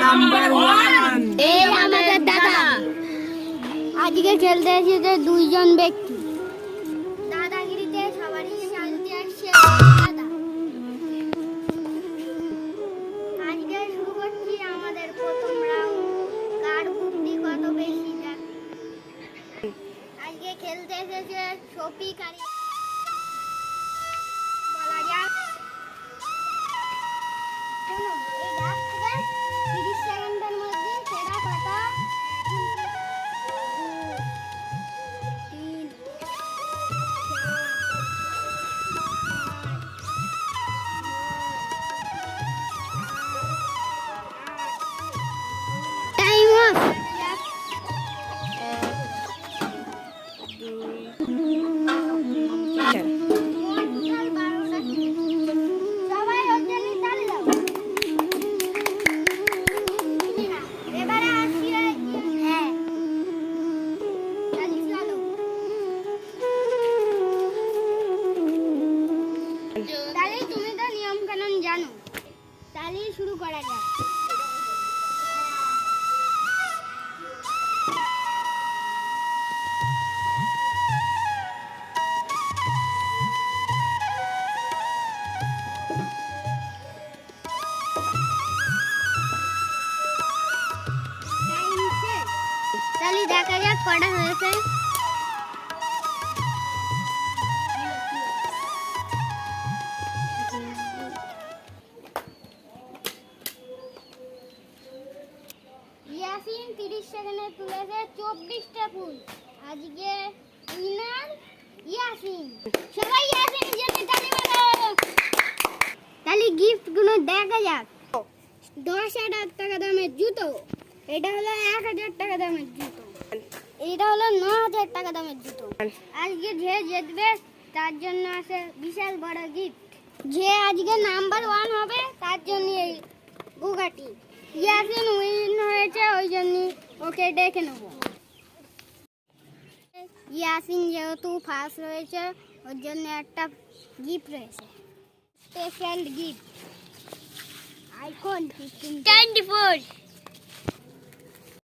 Number one. এই আমাদের দাদা। আজকে খেলতে এসেছে দুইজন ব্যক্তি। দাদাগিরিতে সবারই শান্তি আসছে দাদা। আজকে শুরু করছি আমাদের প্রথম রাউন্ড। কার বুদ্ধি কত বেশি জানে। আজকে খেলতে এসেছে শফিক আর বলা যাক। শোনো, এই গাছ থেকে 30 সেকেন্ডের মধ্যে সেরা কথা 3 টাইম অফ। সবাই ওর জন্য তালি দাও। এবারে আসি। হ্যাঁ, তালি চালু। তাহলে তুমি তো নিয়ম কানুন জানো, তাহলে শুরু করা যাক। Time set. তাহলে দেখা যাক কটা হয়েছে। ইয়াসিন 30 সেকেন্ডে তুলেছে 24টা ফুল। আজকে উইনার ইয়াসিন। সবাই ইয়াসিনের জন্য তালি বাজাও। তাহলে গিফট গুলো দেখা যাক। 10,000 টাকা দামের জুতো। এটা হলো 1,000 টাকা দামের জুতো। এটা হলো 9,000 টাকা দামের জুতো। আজকে যে জিতবে তার জন্য আছে বিশাল বড় গিফট। যে আজকে নাম্বার 1 হবে তার জন্য এই বুগাটি। ইয়াসিন উইন হয়েছে, ওই জন্য ওকে ডেকে নেব। ইয়াসিন যেহেতু ফার্স্ট হয়েছে ওর জন্য একটা গিফট রয়েছে, স্পেশাল গিফট। iPhone 15 24